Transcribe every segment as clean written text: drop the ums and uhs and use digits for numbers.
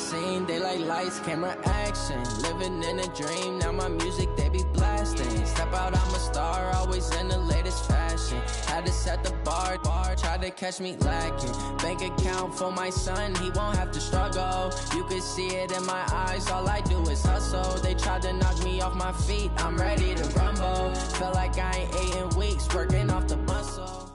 scene. They like lights, camera, action. Living in a dream, now my music they be blasting. Step out, I'm a star, always in the latest fashion. Had to set the bar, try to catch me lacking. Bank account for my son, he won't have to struggle. You could see it in my eyes, all I do is hustle. They tried to knock me off my feet, I'm ready to rumble. Felt like I ain't ate in weeks, working off the muscle.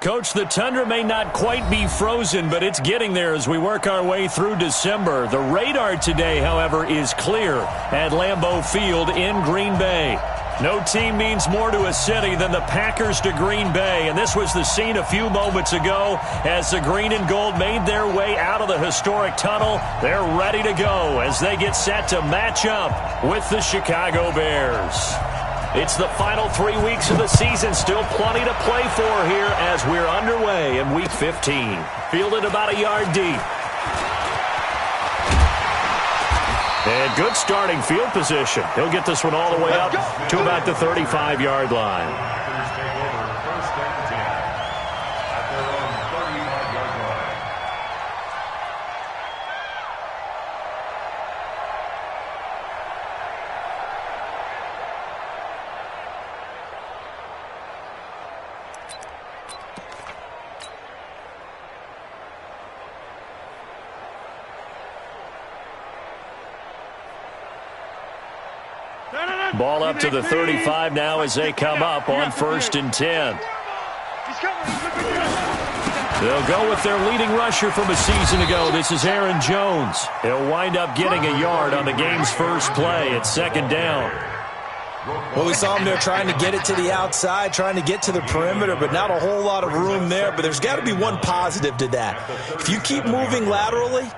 Coach, the tundra may not quite be frozen, but it's getting there as we work our way through December. The radar today, however, is clear at Lambeau Field in Green Bay. No team means more to a city than the Packers to Green Bay, and this was the scene a few moments ago as the green and gold made their way out of the historic tunnel. They're ready to go as they get set to match up with the Chicago Bears. It's the final 3 weeks of the season. Still plenty to play for here as we're underway in Week 15. Fielded about a yard deep. And good starting field position. He'll get this one all the way up to about the 35-yard line. Ball up to the 35 now as they come up on 1st and 10. They'll go with their leading rusher from a season ago. This is Aaron Jones. He'll wind up getting a yard on the game's first play at 2nd down. Well, we saw him there trying to get it to the outside, trying to get to the perimeter, but not a whole lot of room there. But there's got to be one positive to that. If you keep moving laterally,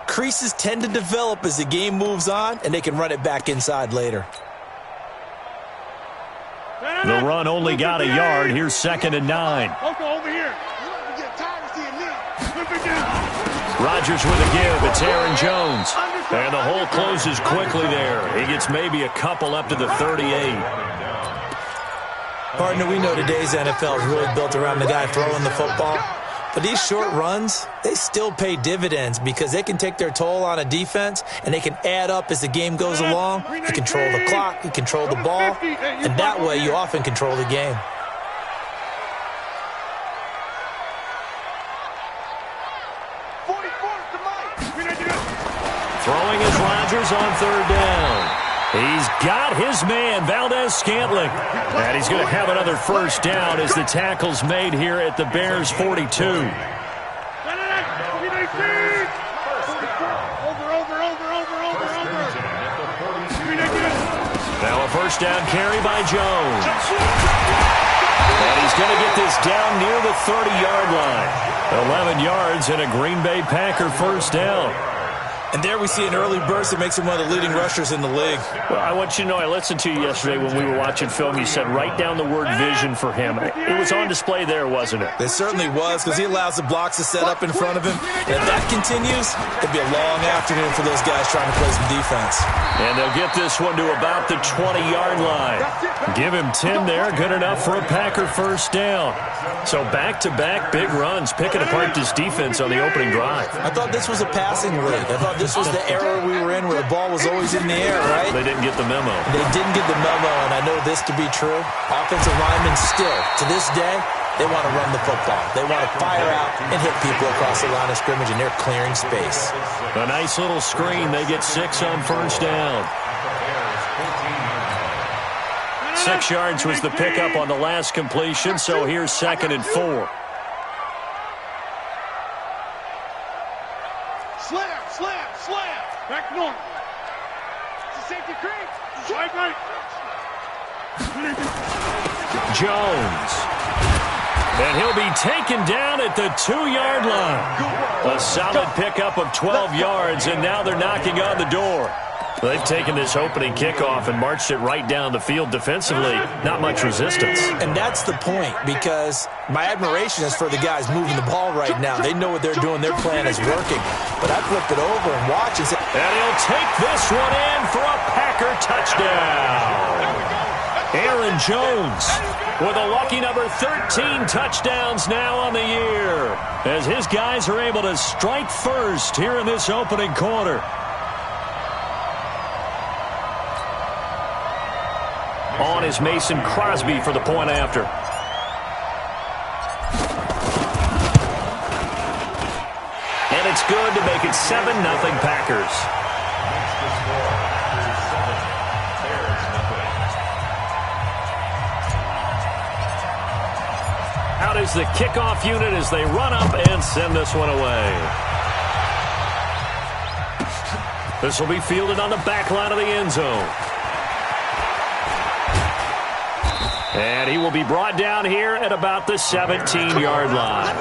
creases tend to develop as the game moves on, and they can run it back inside later. The run only got a yard. Here's 2nd and 9. Rodgers with a give. It's Aaron Jones. And the hole closes quickly there. He gets maybe a couple up to the 38. Partner, we know today's NFL is really built around the guy throwing the football. But these short runs, they still pay dividends because they can take their toll on a defense and they can add up as the game goes along. You control the clock, you control the ball, and that way you often control the game. Throwing is Rodgers on 3rd down. He's got his man, Valdez-Scantling. And he's going to have another first down as the tackle's made here at the Bears' 42. Now a first down carry by Jones. And he's going to get this down near the 30-yard line. 11 yards and a Green Bay Packer first down. And there we see an early burst that makes him one of the leading rushers in the league. Well, I want you to know, I listened to you yesterday when we were watching film. You said write down the word vision for him. It was on display there, wasn't it? It certainly was, because he allows the blocks to set up in front of him. And if that continues, it'll be a long afternoon for those guys trying to play some defense. And they'll get this one to about the 20-yard line. Give him 10 there, good enough for a Packer first down. So back-to-back big runs, picking apart this defense on the opening drive. I thought this was a passing league. I thought this was the era we were in where the ball was always in the air, right? They didn't get the memo. They didn't get the memo, and I know this to be true. Offensive linemen still, to this day, they want to run the football. They want to fire out and hit people across the line of scrimmage, and they're clearing space. A nice little screen. They get 6 on first down. 6 yards was the pickup on the last completion, so here's 2nd and 4. Slam. Back north. It's a safety creep. Right. Jones. And he'll be taken down at the 2-yard line. A solid pickup of 12 yards, and now they're knocking on the door. They've taken this opening kickoff and marched it right down the field defensively. Not much resistance. And that's the point, because my admiration is for the guys moving the ball right now. They know what they're doing. Their plan is working. But I flip it over and watch and say, and he'll take this one in for a Packer touchdown. Aaron Jones with a lucky number 13 touchdowns now on the year. as his guys are able to strike first here in this opening quarter. On is Mason Crosby for the point after. And it's good to make it 7-0 Packers. Out is the kickoff unit as they run up and send this one away. This will be fielded on the back line of the end zone. And he will be brought down here at about the 17-yard line.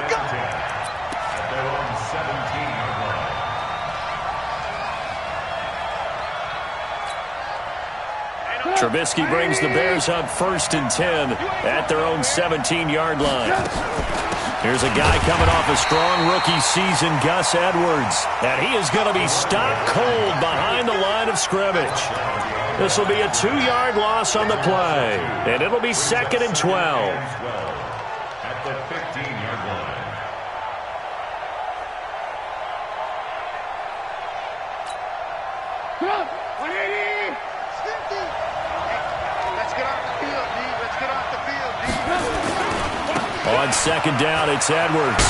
Trubisky brings the Bears up 1st and 10 at their own 17-yard line. Here's a guy coming off a strong rookie season, Gus Edwards. And he is going to be stopped cold behind the line of scrimmage. This will be a 2-yard loss on the play. And it'll be 2nd and 12. At the 15-yard line. Come on, 180. 50. Let's get off the field, D. Let's get off the field, D. On 2nd down, it's Edwards.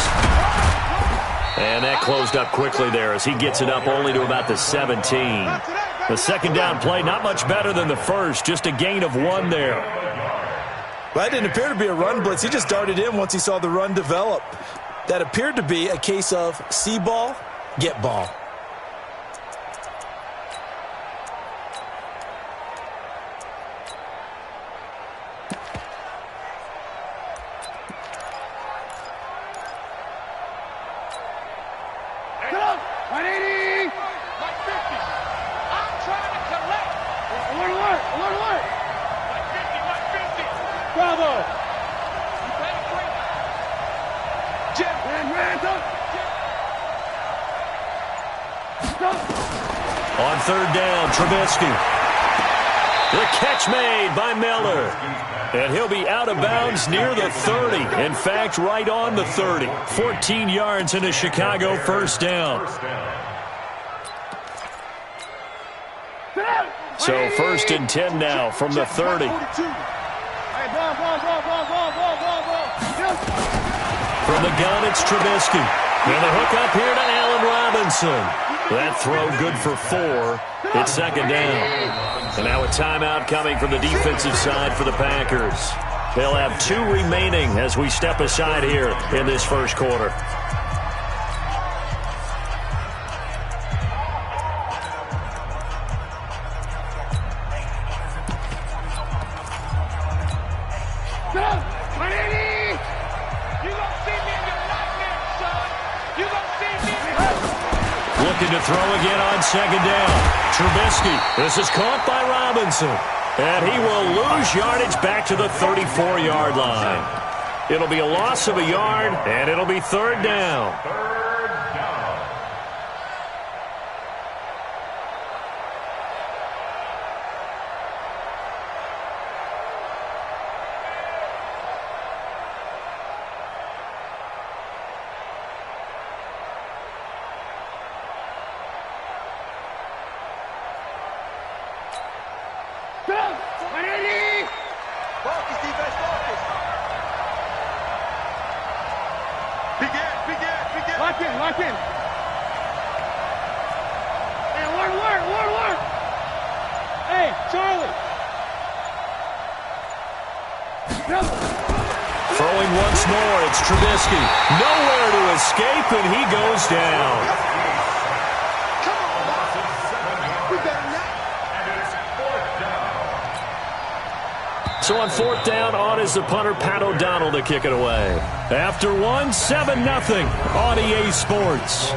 And that closed up quickly there as he gets it up only to about the 17. The 2nd down play, not much better than the first, just a gain of 1 there. Well, that didn't appear to be a run blitz. He just darted in once he saw the run develop. That appeared to be a case of see ball, get ball. Come on, 180. 150. I'm trying to collect. Alert. 150. Bravo. You better quick. Jim, ran up. On 3rd down, Trubisky. The catch made by Miller. And he'll be out of bounds near the 30. In fact, right on the 30. 14 yards into Chicago, 1st down. So 1st and 10 now from the 30. From the gun, it's Trubisky. And the hook up here to Allen Robinson. That throw good for 4. It's 2nd down. And now a timeout coming from the defensive side for the Packers. They'll have 2 remaining as we step aside here in this 1st quarter. Looking to throw again on 2nd down. Trubisky. This is caught by Robinson. And he will lose yardage back to the 34-yard line. It'll be a loss of a yard, and it'll be 3rd down. Lock in. Hey, alert. Hey, Charlie. Throwing once more, it's Trubisky. Nowhere to escape, and he goes down. Come on, we better not. So on 4th down, on is the punter, Pat O'Donnell, to kick it away. After 1, 7-0 on EA Sports.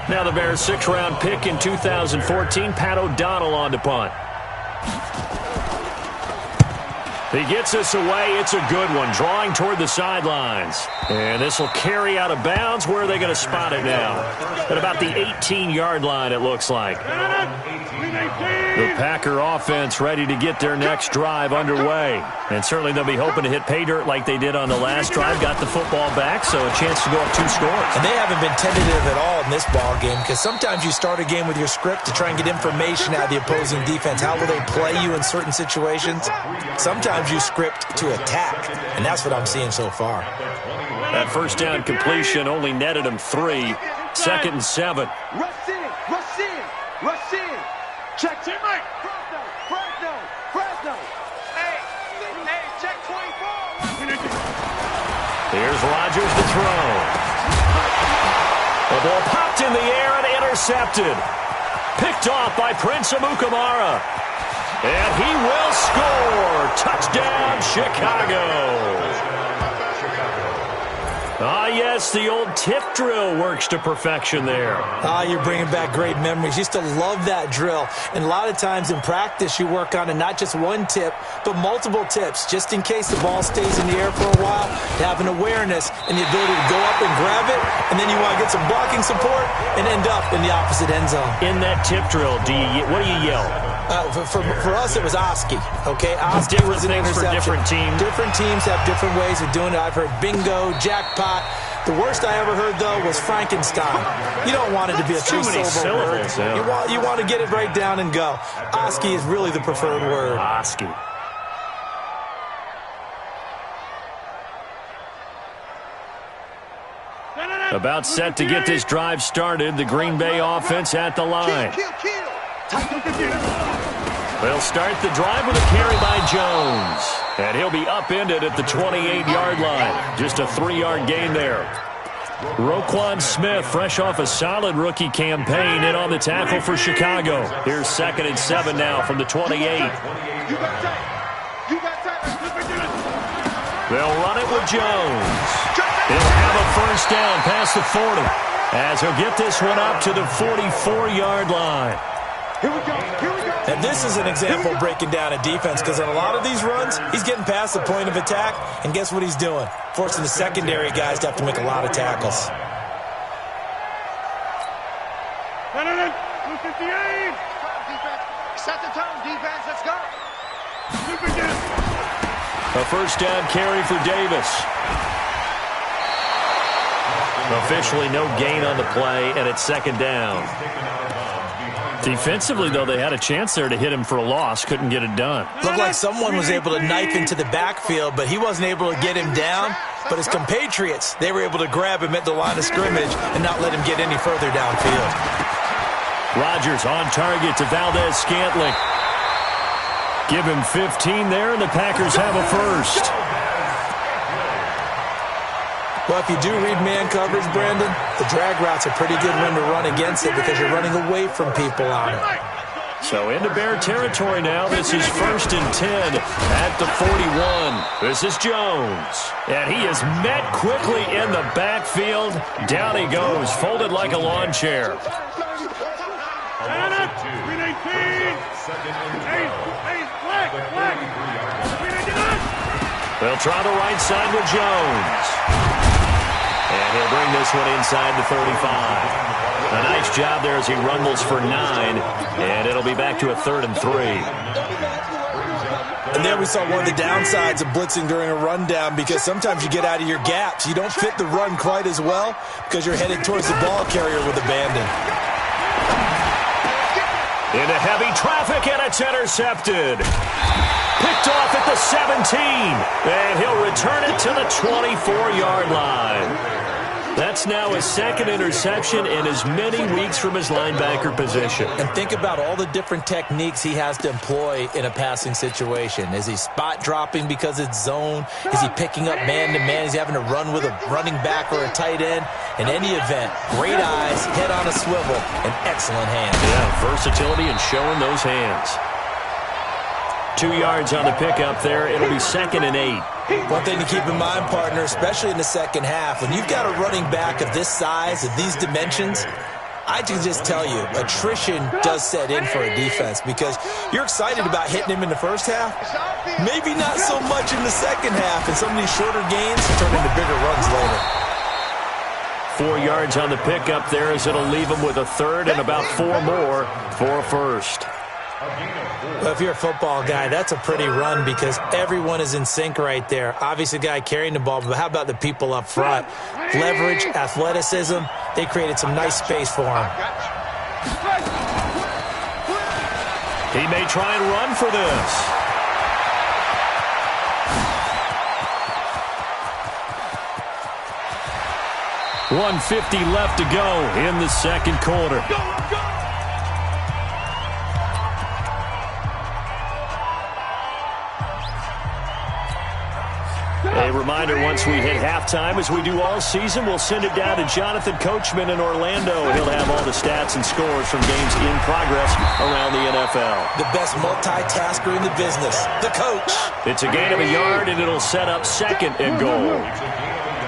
Now the Bears' 6th-round pick in 2014, Pat O'Donnell on to punt. He gets us away. It's a good one, drawing toward the sidelines. And this will carry out of bounds. Where are they going to spot it now? At about the 18-yard line, it looks like. The Packer offense ready to get their next drive underway. And certainly they'll be hoping to hit pay dirt like they did on the last drive. Got the football back, so a chance to go up 2 scores. And they haven't been tentative at all in this ball game, because sometimes you start a game with your script to try and get information out of the opposing defense. How will they play you in certain situations? Sometimes you script to attack, and that's what I'm seeing so far. That first down completion only netted him 3. 2nd and 7. Rush in, rush in, rush in. Check teammate. Fresno. Hey, check 24. Here's Rodgers to throw. The ball popped in the air and intercepted. Picked off by Prince Amukamara. And he will score. Touchdown, Chicago. Ah, yes, the old tip drill works to perfection there. You're bringing back great memories. Used to love that drill. And a lot of times in practice, you work on it, not just one tip, but multiple tips, just in case the ball stays in the air for a while, to have an awareness and the ability to go up and grab it, and then you want to get some blocking support and end up in the opposite end zone. In that tip drill, what do you yell? For us, it was Oski. Okay, Oski was an interception. For different teams. Different teams have different ways of doing it. I've heard bingo, jackpot. The worst I ever heard, though, was Frankenstein. You don't want it to be a two-syllable word. Yeah. You want to get it right down and go. Oski is really the preferred word. Oski. About set to get this drive started. The Green Bay offense at the line. They'll start the drive with a carry by Jones. And he'll be upended at the 28-yard line. Just a 3-yard gain there. Roquan Smith, fresh off a solid rookie campaign, in on the tackle for Chicago. Here's 2nd and 7 now from the 28. They'll run it with Jones. He'll have a first down past the 40, as he'll get this one up to the 44-yard line. And this is an example of breaking down a defense, because on a lot of these runs, he's getting past the point of attack, and guess what he's doing? Forcing the secondary guys to have to make a lot of tackles. Set the tone, defense, let's go. A first down carry for Davis. Officially no gain on the play, and it's 2nd down. Defensively, though, they had a chance there to hit him for a loss. Couldn't get it done. Looked like someone was able to knife into the backfield, but he wasn't able to get him down. But his compatriots, they were able to grab him at the line of scrimmage and not let him get any further downfield. Rodgers on target to Valdez-Scantling. Give him 15 there, and the Packers have a first. Well, if you do read man coverage, Brandon, the drag route's a pretty good one to run against it because you're running away from people on it. So into Bear territory now. This is 1st and 10 at the 41. This is Jones. And he is met quickly in the backfield. Down he goes, folded like a lawn chair. They'll try the right side with Jones. And he'll bring this one inside the 35. A nice job there as he rumbles for 9. And it'll be back to a 3rd and 3. And there we saw one of the downsides of blitzing during a rundown, because sometimes you get out of your gaps. You don't fit the run quite as well because you're headed towards the ball carrier with abandon. Into heavy traffic, and it's intercepted. Picked off at the 17. And he'll return it to the 24-yard line. That's now his 2nd interception in as many weeks from his linebacker position. And think about all the different techniques he has to employ in a passing situation. Is he spot dropping because it's zone? Is he picking up man-to-man? Is he having to run with a running back or a tight end? In any event, great eyes, head on a swivel, and excellent hands. Yeah, versatility and showing those hands. 2 yards on the pickup there. It'll be 2nd and 8. One thing to keep in mind, partner, especially in the second half, when you've got a running back of this size, of these dimensions, I can just tell you, attrition does set in for a defense because you're excited about hitting him in the first half. Maybe not so much in the second half, and some of these shorter gains turn into bigger runs later. 4 yards on the pickup there as it'll leave him with a third and about 4 more for a first. Well, if you're a football guy, that's a pretty run because everyone is in sync right there. Obviously, the guy carrying the ball, but how about the people up front? Leverage, athleticism, they created some nice space for him. He may try and run for this. .150 left to go in the second quarter. A reminder, once we hit halftime, as we do all season, we'll send it down to Jonathan Coachman in Orlando. He'll have all the stats and scores from games in progress around the NFL. The best multitasker in the business, the coach. It's a gain of a yard, and it'll set up second and goal.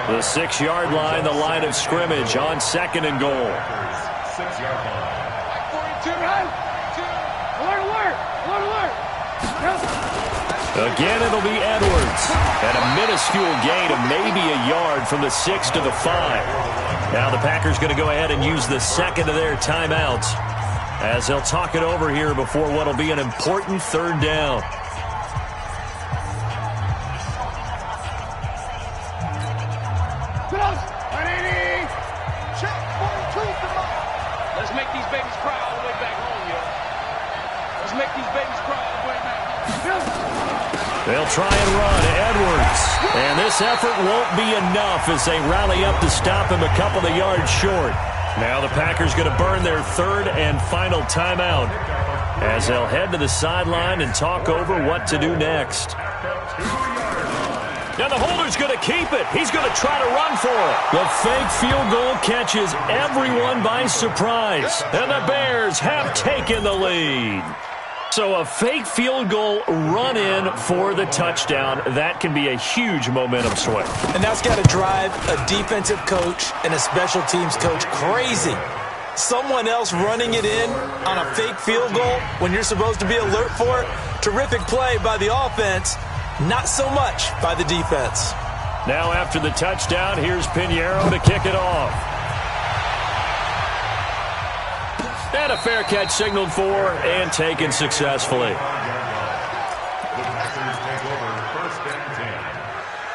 The 6-yard line, the line of scrimmage on second and goal. 6-yard line. Again, it'll be Edwards. And a minuscule gain of maybe a yard from the 6 to the 5. Now the Packers going to go ahead and use the second of their timeouts as they'll talk it over here before what will be an important third down. Let's make these babies cry all the way back home, yo. Let's make these babies cry all the way back home. They'll try and run. Edwards. And this effort won't be enough as they rally up to stop him a couple of yards short. Now the Packers going to burn their third and final timeout as they'll head to the sideline and talk over what to do next. Now the holder's going to keep it. He's going to try to run for it. The fake field goal catches everyone by surprise. And the Bears have taken the lead. So a fake field goal run in for the touchdown. That can be a huge momentum swing. And that's got to drive a defensive coach and a special teams coach crazy. Someone else running it in on a fake field goal when you're supposed to be alert for it. Terrific play by the offense. Not so much by the defense. Now after the touchdown, here's Pinheiro to kick it off. And a fair catch signaled for and taken successfully. The Packers take over 1st and 10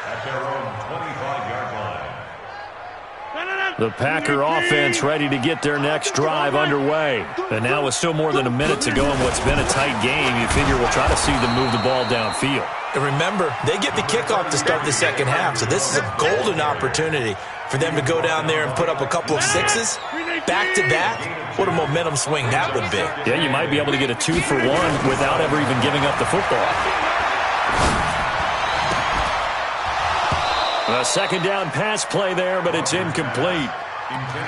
at their own 25-yard line. The Packer offense ready to get their next drive underway. And now with still more than a minute to go in what's been a tight game, you figure we'll try to see them move the ball downfield. And remember, they get the kickoff to start the second half, so this is a golden opportunity for them to go down there and put up a couple of sixes back-to-back. What a momentum swing that would be. Yeah, you might be able to get a 2-for-1 without ever even giving up the football. A second down pass play there, but it's incomplete.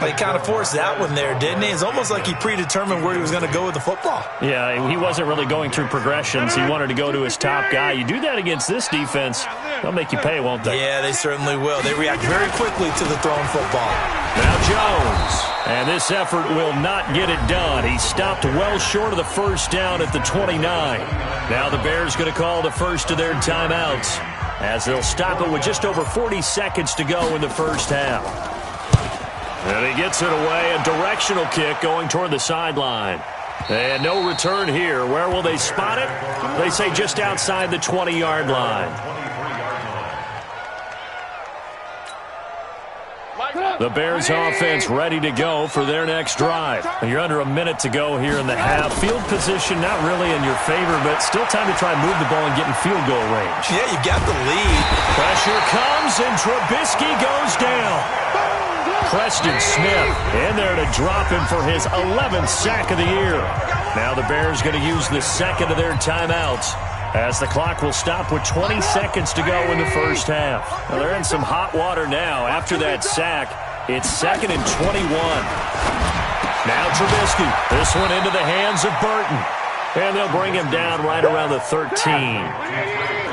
He kind of forced that one there, didn't he? It's almost like he predetermined where he was going to go with the football. Yeah, he wasn't really going through progressions. He wanted to go to his top guy. You do that against this defense, they'll make you pay, won't they? Yeah, they certainly will. They react very quickly to the thrown football. Now Jones. And this effort will not get it done. He stopped well short of the first down at the 29. Now the Bears going to call the first of their timeouts as they'll stop it with just over 40 seconds to go in the first half. And he gets it away, a directional kick going toward the sideline. And no return here. Where will they spot it? They say just outside the 20-yard line. The Bears offense ready to go for their next drive. And you're under a minute to go here in the half. Field position not really in your favor, but still time to try and move the ball and get in field goal range. Yeah, you got the lead. Pressure comes, and Trubisky goes down. Preston Smith in there to drop him for his 11th sack of the year. Now the Bears going to use the second of their timeouts as the clock will stop with 20 seconds to go in the first half. Well, they're in some hot water now. After that sack, it's 2nd and 21. Now Trubisky. This one into the hands of Burton. And they'll bring him down right around the 13.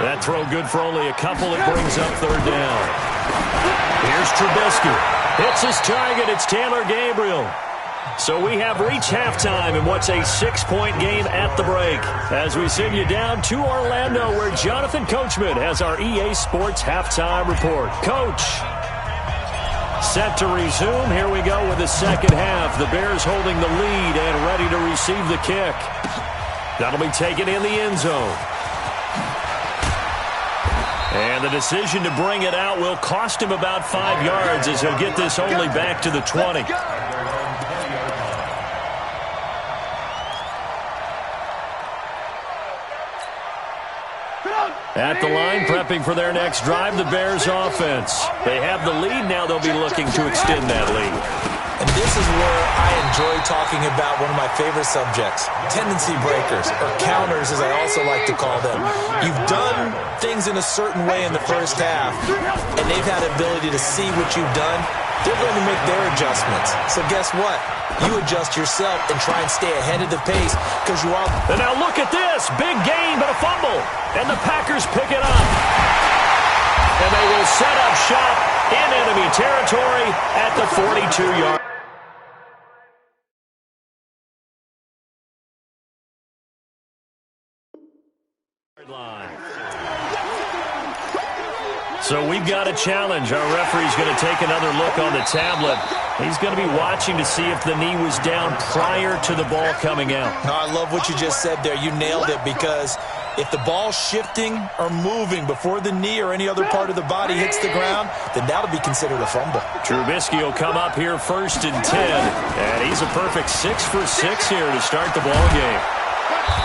That throw good for only a couple. It brings up third down. Here's Trubisky. Hits his target. It's Taylor Gabriel. So we have reached halftime in what's a 6-point game at the break. As we send you down to Orlando, where Jonathan Coachman has our EA Sports halftime report. Coach. Set to resume. Here we go with the second half. The Bears holding the lead and ready to receive the kick. That'll be taken in the end zone. And the decision to bring it out will cost him about 5 yards as he'll get this only back to the 20. At the line, prepping for their next drive, the Bears offense. They have the lead. Now they'll be looking to extend that lead. And this is where I enjoy talking about one of my favorite subjects, tendency breakers, or counters as I also like to call them. You've done things in a certain way in the first half, and they've had the ability to see what you've done. They're going to make their adjustments. So guess what? You adjust yourself and try and stay ahead of the pace because you are. And now look at this. Big gain, but a fumble. And the Packers pick it up. And they will set up shop in enemy territory at the 42-yard line. So we've got a challenge. Our referee's going to take another look on the tablet. He's going to be watching to see if the knee was down prior to the ball coming out. No, I love what you just said there. You nailed it, because if the ball's shifting or moving before the knee or any other part of the body hits the ground, then that'll be considered a fumble. Trubisky will come up here 1st and 10. And he's a perfect 6 for 6 here to start the ball game.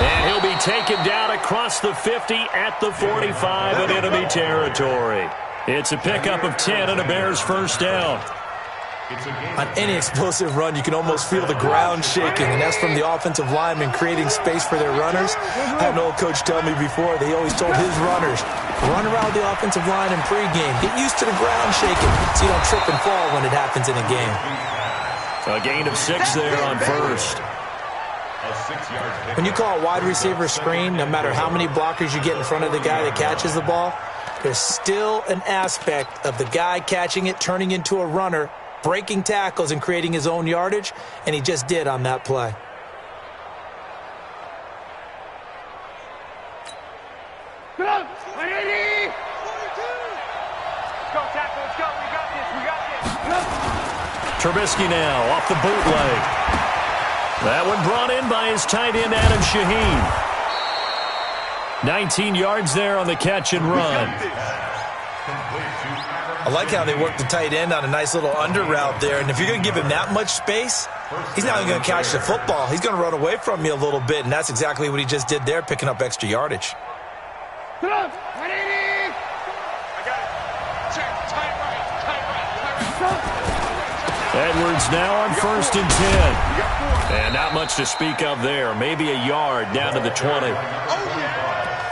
And he'll be taken down across the 50 at the 45 in enemy territory. It's a pickup of 10 and a Bears first down. On any explosive run, you can almost feel the ground shaking, and that's from the offensive linemen creating space for their runners. I had an old coach tell me before, they always told his runners, run around the offensive line in pregame. Get used to the ground shaking so you don't trip and fall when it happens in a game. A gain of 6 there on first. When you call a wide receiver screen, no matter how many blockers you get in front of the guy that catches the ball, there's still an aspect of the guy catching it turning into a runner, breaking tackles and creating his own yardage, and he just did on that play. Let's go, tackle, let's go. We got this. Trubisky now off the bootleg. That one brought in by his tight end, Adam Shaheen. 19 yards there on the catch and run. I like how they work the tight end on a nice little under route there. And if you're going to give him that much space, he's not even going to catch the football. He's going to run away from you a little bit, and that's exactly what he just did there, picking up extra yardage. Edwards now on 1st and 10. And not much to speak of there. Maybe a yard down to the 20.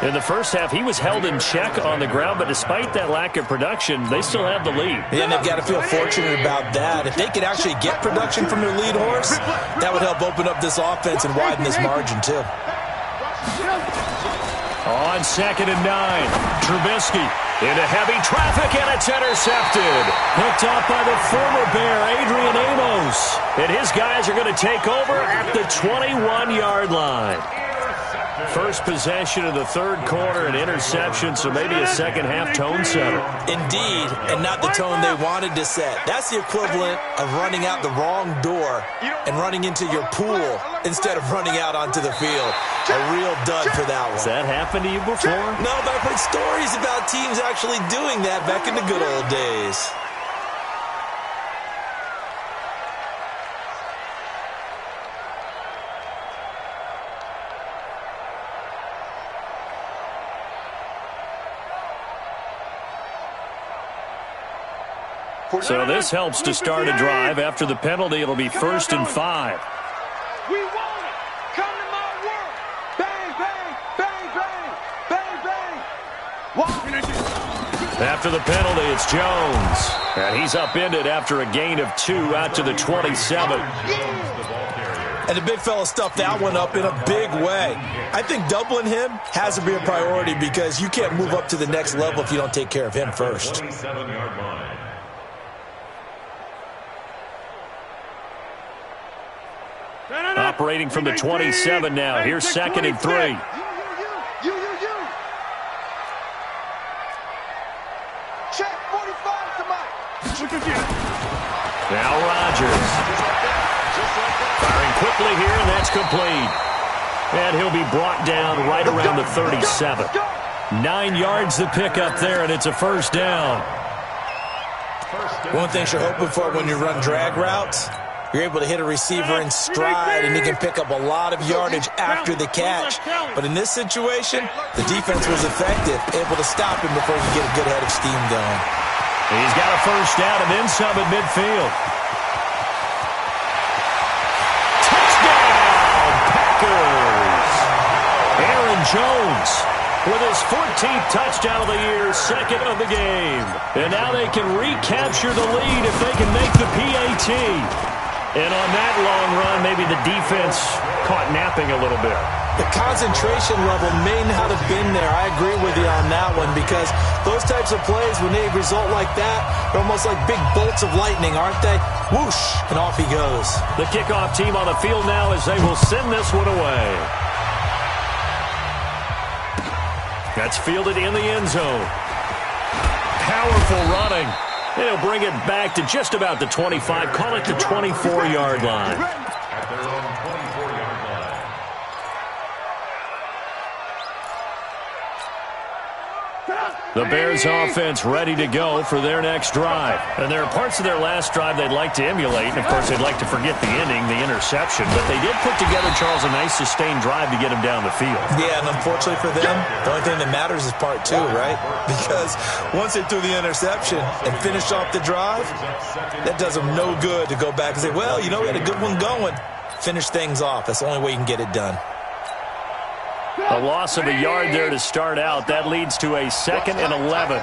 In the first half, he was held in check on the ground, but despite that lack of production, they still have the lead. Yeah, and they've got to feel fortunate about that. If they could actually get production from their lead horse, that would help open up this offense and widen this margin, too. On 2nd and 9, Trubisky into heavy traffic, and it's intercepted. Picked up by the former Bear, Adrian Amos. And his guys are going to take over at the 21-yard line. First possession of the third quarter, an interception, so maybe a second-half tone setter. Indeed, and not the tone they wanted to set. That's the equivalent of running out the wrong door and running into your pool instead of running out onto the field. A real dud for that one. Has that happened to you before? No, but I've heard stories about teams actually doing that back in the good old days. So this helps to start a drive. After the penalty, it'll be 1st and 5. We want it. Come to my world. Bang, bang, bang, bang, bang, bang. After the penalty, it's Jones. And he's upended after a gain of 2 out to the 27. And the big fella stuffed that one up in a big way. I think doubling him has to be a priority because you can't move up to the next level if you don't take care of him first. 27-yard line. Operating from the 27 now. Here's 2nd and 3. Check 45 tonight. Now Rodgers. Firing quickly here, and that's complete. And he'll be brought down right around the 37. 9 yards to pick up there, and it's a first down. One thing you're hoping for when you run drag routes, you're able to hit a receiver in stride, and he can pick up a lot of yardage after the catch. But in this situation, the defense was effective, able to stop him before he could get a good head of steam going. He's got a first down and then some at midfield. Touchdown, Packers! Aaron Jones with his 14th touchdown of the year, 2nd of the game. And now they can recapture the lead if they can make the PAT. And on that long run, maybe the defense caught napping a little bit. The concentration level may not have been there. I agree with you on that one, because those types of plays, when they result like that, they're almost like big bolts of lightning, aren't they? Whoosh, and off he goes. The kickoff team on the field now as they will send this one away. That's fielded in the end zone. Powerful running. They'll bring it back to just about the 25. Call it the 24-yard line. At their own 24-yard line. The Bears offense ready to go for their next drive. And there are parts of their last drive they'd like to emulate. And, of course, they'd like to forget the ending, the interception. But they did put together, Charles, a nice sustained drive to get him down the field. Yeah, and unfortunately for them, the only thing that matters is part 2, right? Because once they threw the interception and finished off the drive, that does them no good to go back and say, well, you know, we had a good one going. Finish things off. That's the only way you can get it done. A loss of a yard there to start out. That leads to a 2nd and 11.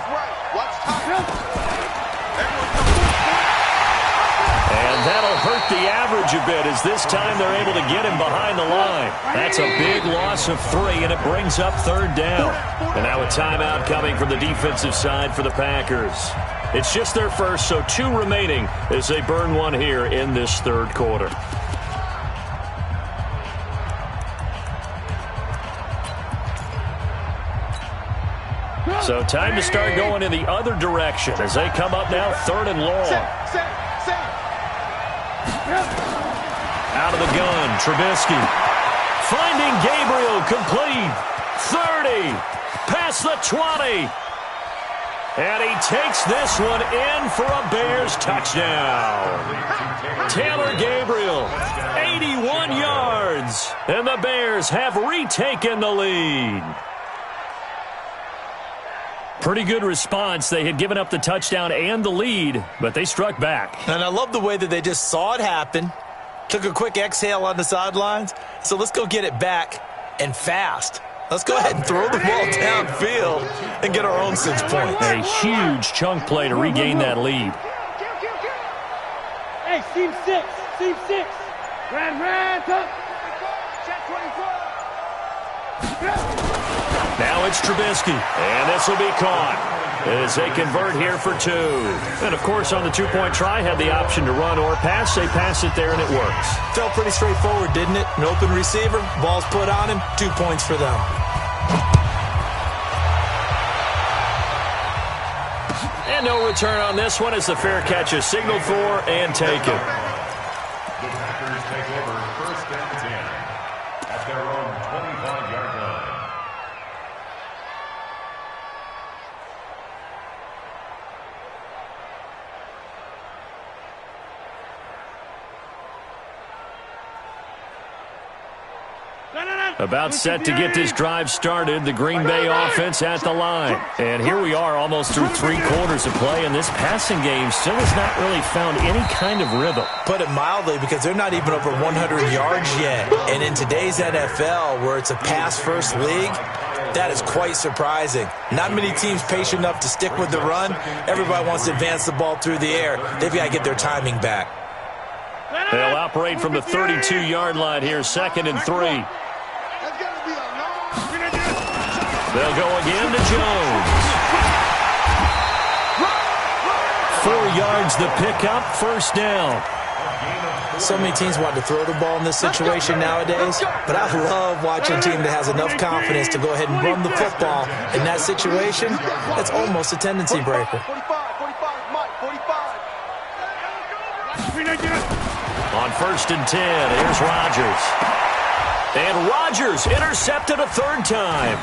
And that'll hurt the average a bit, as this time they're able to get him behind the line. That's a big loss of 3, and it brings up 3rd down. And now a timeout coming from the defensive side for the Packers. It's just their first, so 2 remaining as they burn one here in this 3rd quarter. So time to start going in the other direction as they come up now 3rd and long. Out of the gun, Trubisky. Finding Gabriel, complete. 30, past the 20. And he takes this one in for a Bears touchdown. Taylor Gabriel, 81 yards. And the Bears have retaken the lead. Pretty good response. They had given up the touchdown and the lead, but they struck back. And I love the way that they just saw it happen, took a quick exhale on the sidelines. So let's go get it back, and fast. Let's go ahead and throw the ball downfield and get our own 6 points. A huge chunk play to regain that lead. Hey, team 6, team 6. Red, up. Check 24. Now it's Trubisky, and this will be caught as they convert here for 2. And, of course, on the 2-point try, had the option to run or pass. They pass it there, and it works. Felt pretty straightforward, didn't it? An open receiver, ball's put on him, 2 points for them. And no return on this one as the fair catch is signaled for and taken. The Packers take over 1st and 10 at their own 25-yard line. About set to get this drive started, the Green Bay offense at the line. And here we are almost through 3 quarters of play, and this passing game still has not really found any kind of rhythm. Put it mildly, because they're not even over 100 yards yet. And in today's NFL, where it's a pass-first league, that is quite surprising. Not many teams patient enough to stick with the run. Everybody wants to advance the ball through the air. They've got to get their timing back. They'll operate from the 32-yard line here, 2nd and 3. They'll go again to Jones. 4 yards the pickup, first down. So many teams want to throw the ball in this situation nowadays, but I love watching a team that has enough confidence to go ahead and run the football. In that situation, that's almost a tendency breaker. 45, Mike, 45. On 1st and 10, here's Rodgers. And Rodgers intercepted a third time.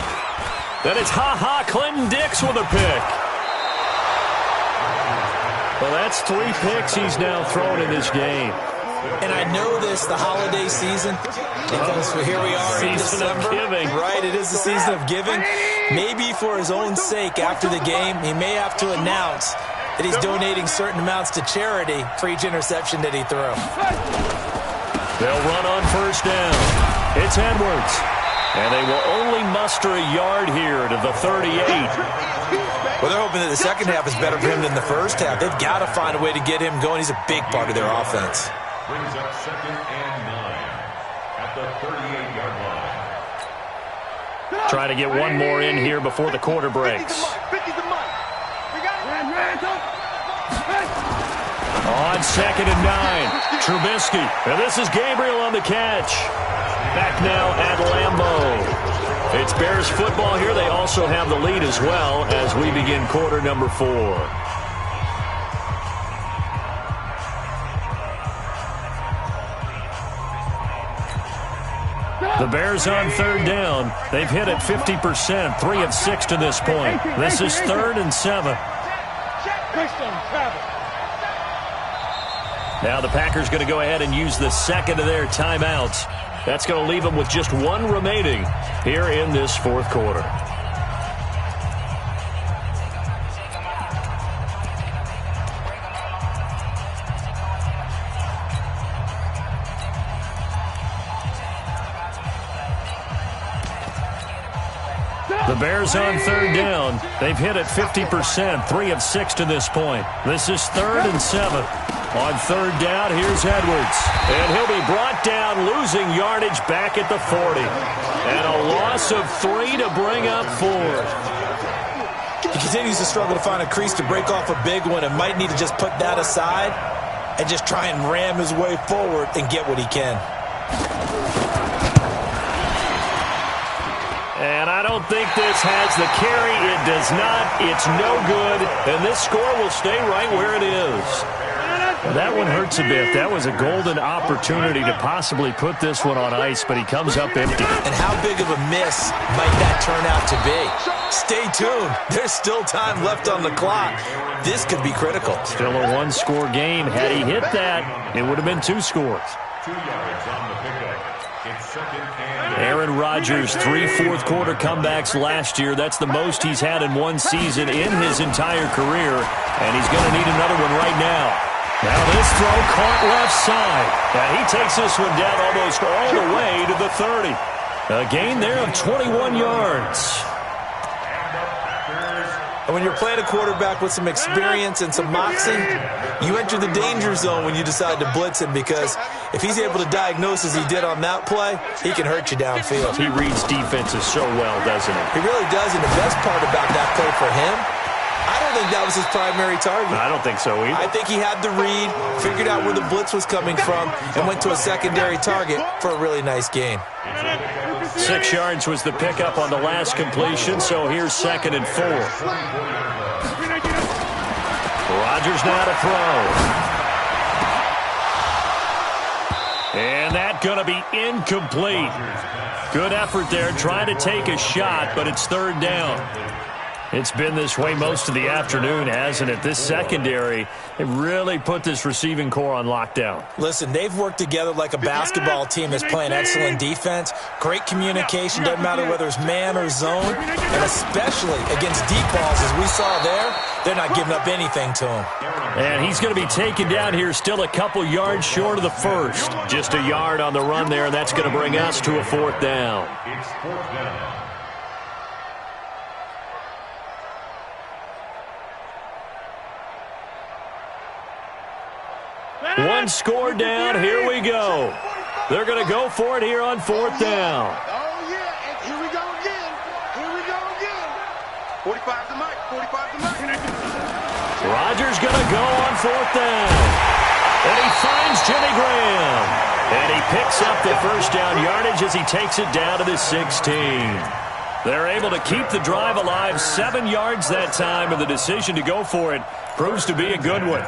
Then it's Clinton Dix with a pick. Well, that's 3 picks he's now thrown in this game. And I know this, the holiday season, because here we are in December. Season of giving. Right, it is the season of giving. Maybe for his own sake after the game, he may have to announce that he's donating certain amounts to charity for each interception that he threw. They'll run on 1st down. It's Edwards. And they will only muster a yard here to the 38. Well, they're hoping that the second half is better for him than the first half. They've got to find a way to get him going. He's a big part of their offense. Brings up 2nd and 9 at the 38-yard line. Trying to get one more in here before the quarter breaks. 50's the Mike. On 2nd and 9, Trubisky. And this is Gabriel on the catch. Back now at Lambeau. It's Bears football here. They also have the lead as well as we begin quarter number 4. The Bears on 3rd down. They've hit it 50%, 3 of 6 to this point. This is 3rd and 7. Now the Packers going to go ahead and use the second of their timeouts. That's going to leave them with just 1 remaining here in this 4th quarter. The Bears on 3rd down. They've hit it 50%, 3 of 6 to this point. This is 3rd and 7. On 3rd down, here's Edwards. And he'll be brought down, losing yardage back at the 40. And a loss of 3 to bring up 4. He continues to struggle to find a crease to break off a big one and might need to just put that aside and just try and ram his way forward and get what he can. And I don't think this has the carry. It does not. It's no good. And this score will stay right where it is. Well, that one hurts a bit. That was a golden opportunity to possibly put this one on ice, but he comes up empty. And how big of a miss might that turn out to be? Stay tuned. There's still time left on the clock. This could be critical. Still a 1-score game. Had he hit that, it would have been 2 scores. 2 yards on the pickup. It's 2nd and Aaron Rodgers, 3 fourth-quarter comebacks last year. That's the most he's had in one season in his entire career, and he's going to need another one right now. Now this throw caught left side. And he takes this one down almost all the way to the 30. A gain there of 21 yards. And when you're playing a quarterback with some experience and some moxie, you enter the danger zone when you decide to blitz him, because if he's able to diagnose as he did on that play, he can hurt you downfield. He reads defenses so well, doesn't he? He really does, and the best part about that play for him, I don't think that was his primary target. I don't think so either. I think he had the read, figured out where the blitz was coming from, and went to a secondary target for a really nice gain. 6 yards was the pickup on the last completion, so here's 2nd and 4. Rodgers now to throw. And that's going to be incomplete. Good effort there, trying to take a shot, but it's 3rd down. It's been this way most of the afternoon, hasn't it? This secondary, they really put this receiving core on lockdown. Listen, they've worked together like a basketball team that's playing excellent defense. Great communication, doesn't matter whether it's man or zone. And especially against deep balls, as we saw there, they're not giving up anything to him. And he's going to be taken down here, still a couple yards short of the first. Just a yard on the run there, and that's going to bring us to a 4th down. it's 4th down. One score down. Here we go. They're going to go for it here on 4th down. Oh, yeah. And here we go again. Here we go again. 45 to Mike. 45 to Mike. Rodgers going to go on 4th down. And he finds Jimmy Graham. And he picks up the first down yardage as he takes it down to the 16. They're able to keep the drive alive, 7 yards that time, and the decision to go for it proves to be a good one.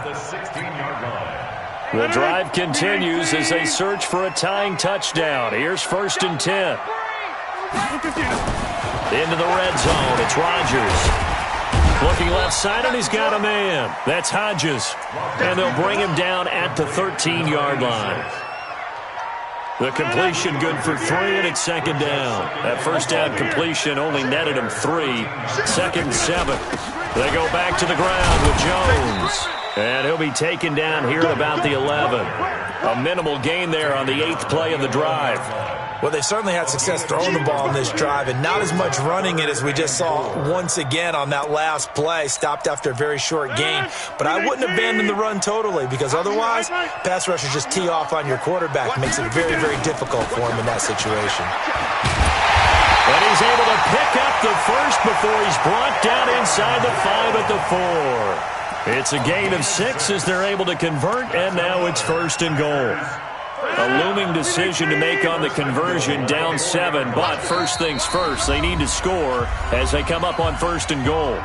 The drive continues as they search for a tying touchdown. Here's 1st and 10. Into the red zone. It's Rodgers. Looking left side, and he's got a man. That's Hodges. And they'll bring him down at the 13-yard line. The completion good for 3, and it's 2nd down. That first down completion only netted him 3. 2nd and 7. They go back to the ground with Jones. And he'll be taken down here at about the 11. A minimal gain there on the 8th play of the drive. Well, they certainly had success throwing the ball in this drive, and not as much running it as we just saw once again on that last play. Stopped after a very short gain. But I wouldn't abandon the run totally, because otherwise, pass rushers just tee off on your quarterback. Makes it very, very difficult for him in that situation. And he's able to pick up the first before he's brought down inside the 5 at the 4. It's a gain of 6 as they're able to convert, and now it's 1st and goal. A looming decision to make on the conversion, down 7, but first things first, they need to score as they come up on 1st and goal.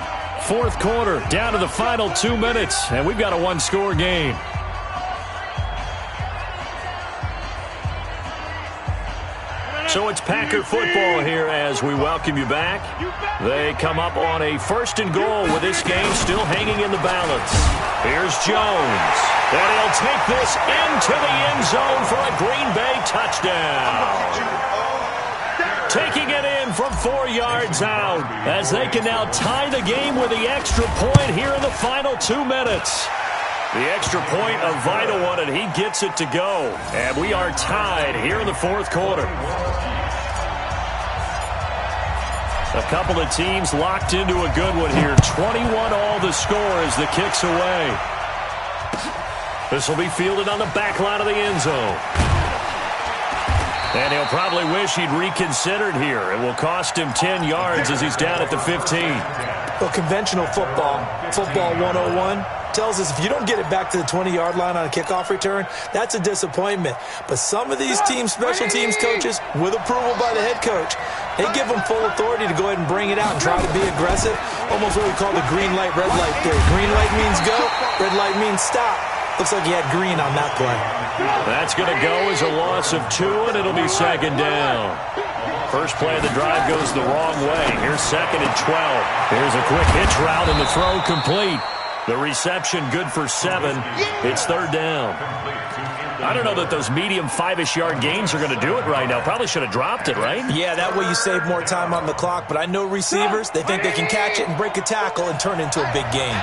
4th quarter, down to the final 2 minutes, and we've got a 1-score game. So it's Packer football here as we welcome you back. They come up on a 1st and goal with this game still hanging in the balance. Here's Jones. And he'll take this into the end zone for a Green Bay touchdown. Taking it in from 4 yards out as they can now tie the game with the extra point here in the final 2 minutes. The extra point, a vital one, and he gets it to go. And we are tied here in the 4th quarter. A couple of teams locked into a good one here. 21 all the score as the kick's away. This will be fielded on the back line of the end zone. And he'll probably wish he'd reconsidered here. It will cost him 10 yards as he's down at the 15. Well, conventional football 101, tells us if you don't get it back to the 20-yard line on a kickoff return, that's a disappointment. But some of these teams, special teams coaches, with approval by the head coach, they give them full authority to go ahead and bring it out and try to be aggressive, almost what we call the green light, red light theory. Green light means go, red light means stop. Looks like he had green on that play. That's going to go as a loss of 2, and it'll be 2nd down. First play of the drive goes the wrong way. Here's 2nd and 12. Here's a quick hitch route, and the throw complete. The reception good for 7. It's 3rd down. I don't know that those medium 5-ish yard gains are going to do it right now. Probably should have dropped it, right? Yeah, that way you save more time on the clock. But I know receivers, they think they can catch it and break a tackle and turn it into a big gain.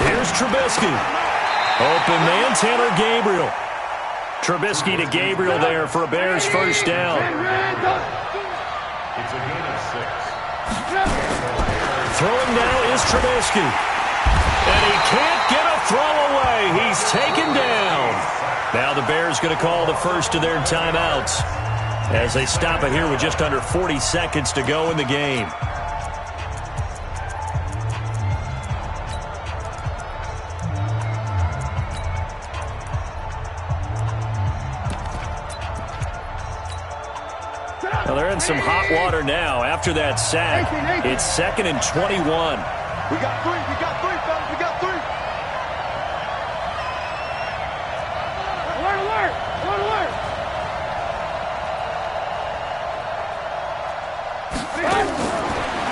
Here's Trubisky. Open man, Tanner Gabriel. Trubisky to Gabriel there for a Bears first down. It's a gain of 6. Throwing now is Trubisky. And he can't get a throw away. He's taken down. Now the Bears going to call the first of their timeouts as they stop it here with just under 40 seconds to go in the game. Well, they're in some hot water now after that sack. It's 2nd and 21. We got 3, fellas, we got 3. Alert.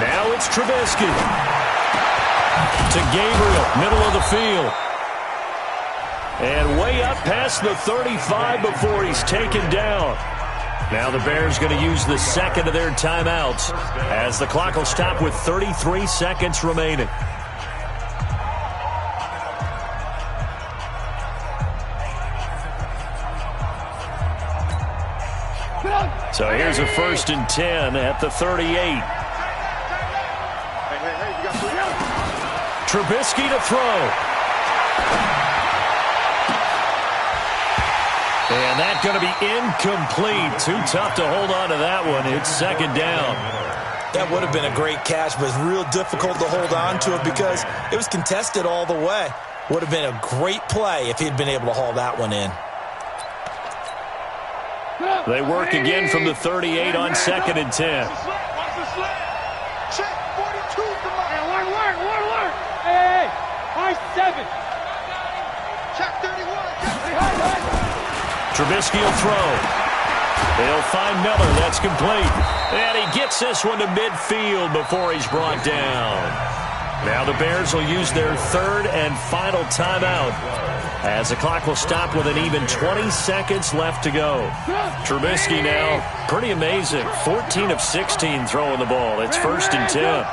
Now it's Trubisky. To Gabriel, middle of the field. And way up past the 35 before he's taken down. Now the Bears going to use the 2nd of their timeouts as the clock will stop with 33 seconds remaining. So here's a 1st and 10 at the 38. Trubisky to throw. And that's going to be incomplete. Too tough to hold on to that one. It's 2nd down. That would have been a great catch, but it's real difficult to hold on to it because it was contested all the way. Would have been a great play if he'd been able to haul that one in. They work again from the 38 on 2nd and 10. Check 42. Come on. Work. Hey. R7. Check 31. Trubisky will throw. They'll find Miller. That's complete. And he gets this one to midfield before he's brought down. Now the Bears will use their 3rd and final timeout as the clock will stop with an even 20 seconds left to go. Trubisky now, pretty amazing. 14 of 16 throwing the ball. It's 1st and 10.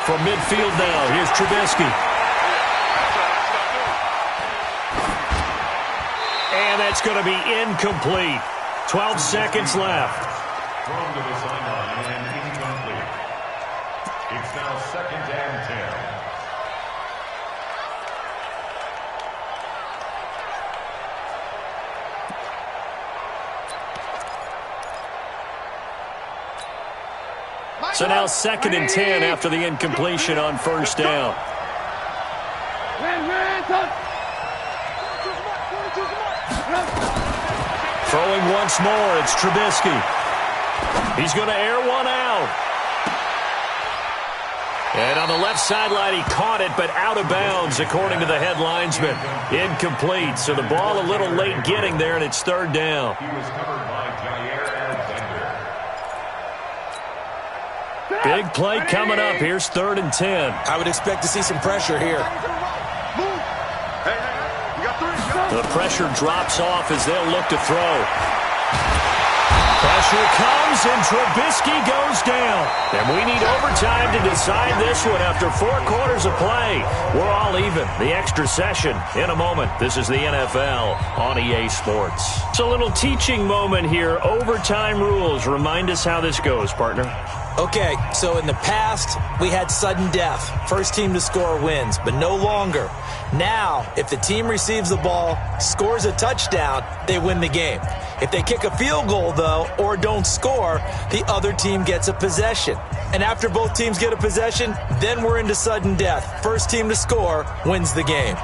From midfield now, here's Trubisky. And that's going to be incomplete. 12 seconds left. Thrown to the sideline and incomplete. It's now 2nd and 10. So now 2nd and 10 after the incompletion on 1st down. Throwing once more, it's Trubisky. He's going to air one out. And on the left sideline, he caught it, but out of bounds, according to the head linesman. Incomplete, so the ball a little late getting there, and it's 3rd down. He was covered by Jair Alexander. Big play coming up. Here's 3rd and 10. I would expect to see some pressure here. The pressure drops off as they'll look to throw. Pressure comes, and Trubisky goes down. And we need overtime to decide this one after 4 quarters of play. We're all even. The extra session in a moment. This is the NFL on EA Sports. It's a little teaching moment here. Overtime rules. Remind us how this goes, partner. Okay, so in the past, we had sudden death. First team to score wins, but no longer. Now, if the team receives the ball, scores a touchdown, they win the game. If they kick a field goal, though, or don't score, the other team gets a possession. And after both teams get a possession, then we're into sudden death. First team to score wins the game.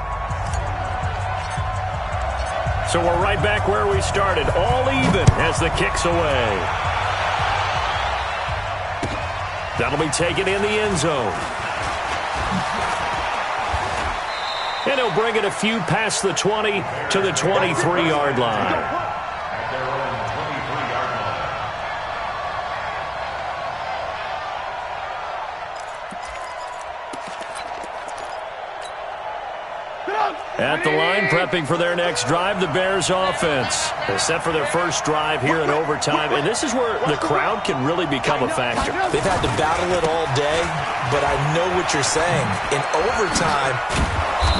So we're right back where we started, all even as the kick's away. That'll be taken in the end zone. And he'll bring it a few past the 20 to the 23-yard line. At their own 23-yard line. At the line, prepping for their next drive, the Bears offense. They're set for their first drive here in overtime, and this is where the crowd can really become a factor. They've had to battle it all day, but I know what you're saying. In overtime,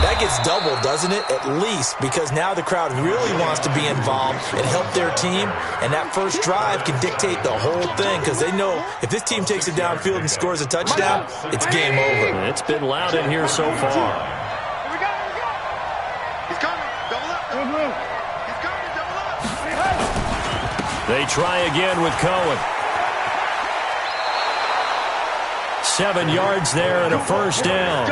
that gets doubled, doesn't it? At least, because now the crowd really wants to be involved and help their team, and that first drive can dictate the whole thing because they know if this team takes it downfield and scores a touchdown, it's game over. And it's been loud in here so far. They try again with Cohen. 7 yards there and a first down.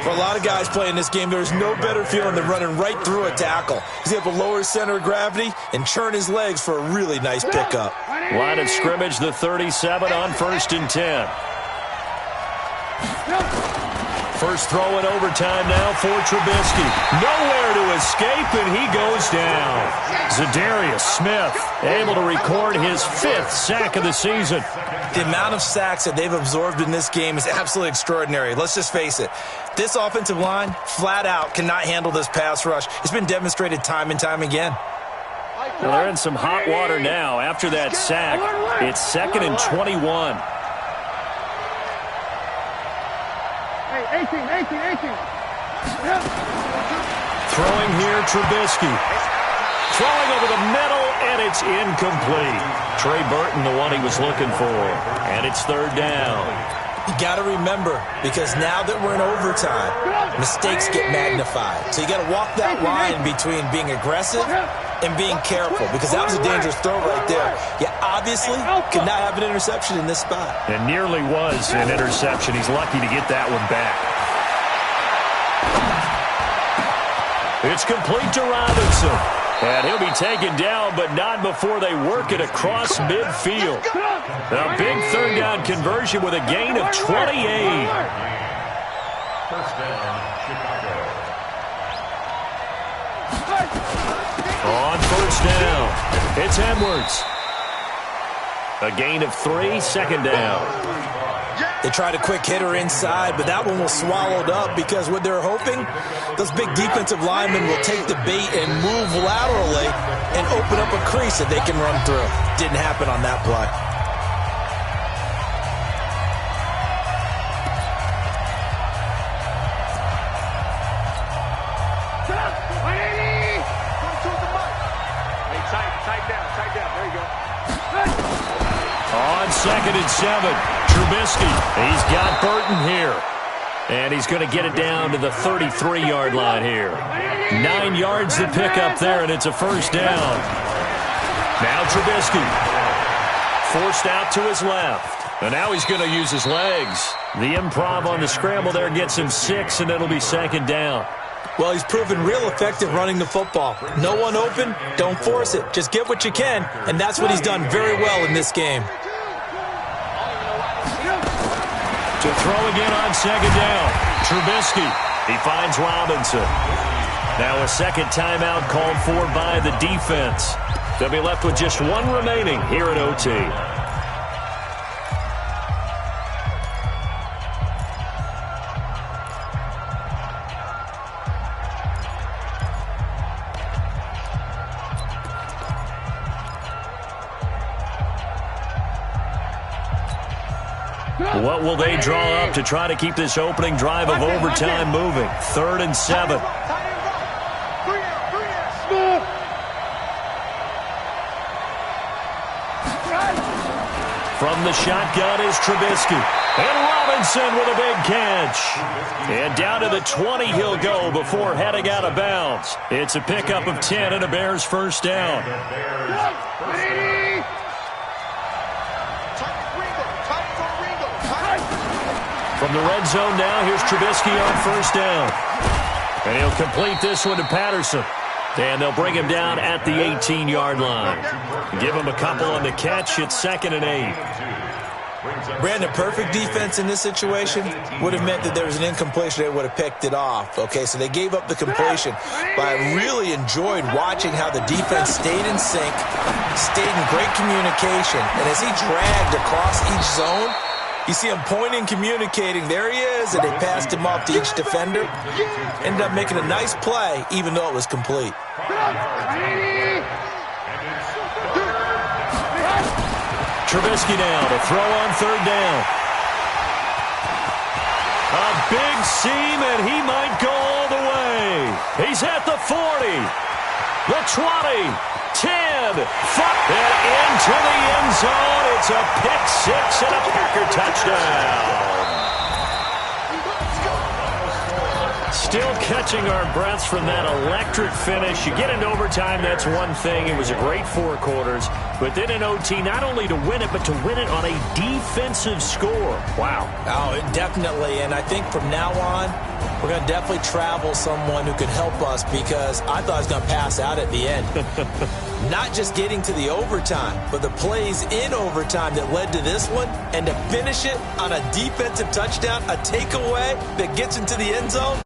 For a lot of guys playing this game, there's no better feeling than running right through a tackle. He's able to lower his center of gravity and churn his legs for a really nice pickup. Line of scrimmage, the 37 on 1st and 10. First throw in overtime now for Trubisky. Nowhere to escape, and he goes down. Za'Darius Smith able to record his 5th sack of the season. The amount of sacks that they've absorbed in this game is absolutely extraordinary. Let's just face it. This offensive line, flat out, cannot handle this pass rush. It's been demonstrated time and time again. Well, they're in some hot water now after that sack. It's 2nd and 21. 18. Throwing here, Trubisky. Throwing over the middle, and it's incomplete. Trey Burton, the one he was looking for. And it's 3rd down. You got to remember, because now that we're in overtime, mistakes get magnified. So you got to walk that line between being aggressive and being careful, because that was a dangerous throw right there. You obviously could not have an interception in this spot. And nearly was an interception. He's lucky to get that one back. It's complete to Robinson. And he'll be taken down, but not before they work it across midfield. A big third down conversion with a gain of 28. First down, Chicago. On first down, it's Edwards. A gain of 3, second down. They tried a quick hitter inside, but that one was swallowed up because what they're hoping, those big defensive linemen will take the bait and move laterally and open up a crease that they can run through. Didn't happen on that play. Tight down. There you go. On 2nd and 7, Trubisky. He's got Burton here. And he's going to get it down to the 33-yard line here. 9 yards to pick up there, and it's a first down. Now Trubisky. Forced out to his left. And now he's going to use his legs. The improv on the scramble there gets him 6, and it'll be second down. Well, he's proven real effective running the football. No one open, don't force it. Just get what you can, and that's what he's done very well in this game. To throw again on second down. Trubisky. He finds Robinson. Now a second timeout called for by the defense. They'll be left with just one remaining here at OT. What will they draw up to try to keep this opening drive of overtime moving? 3rd and 7. From the shotgun is Trubisky. And Robinson with a big catch. And down to the 20 he'll go before heading out of bounds. It's a pickup of 10 and a Bears first down. From the red zone now, here's Trubisky on first down. And he'll complete this one to Patterson. And they'll bring him down at the 18-yard line. Give him a couple on the catch. It's 2nd and 8. Brandon, perfect defense in this situation would have meant that there was an incompletion. They would have picked it off. Okay, so they gave up the completion. But I really enjoyed watching how the defense stayed in sync, stayed in great communication. And as he dragged across each zone, you see him pointing, communicating. There he is, and they passed him off to each defender. Ended up making a nice play, even though it was complete. Trubisky now to throw on 3rd down. A big seam, and he might go all the way. He's at the 40, the 20, 10, 5, and into the end zone. It's a pick 6 and a Packer touchdown. Still catching our breaths from that electric finish. You get into overtime, that's one thing. It was a great 4 quarters. But then in OT, not only to win it, but to win it on a defensive score. Wow. Oh, definitely. And I think from now on, we're going to definitely travel someone who can help us, because I thought I was going to pass out at the end. Not just getting to the overtime, but the plays in overtime that led to this one, and to finish it on a defensive touchdown, a takeaway that gets into the end zone.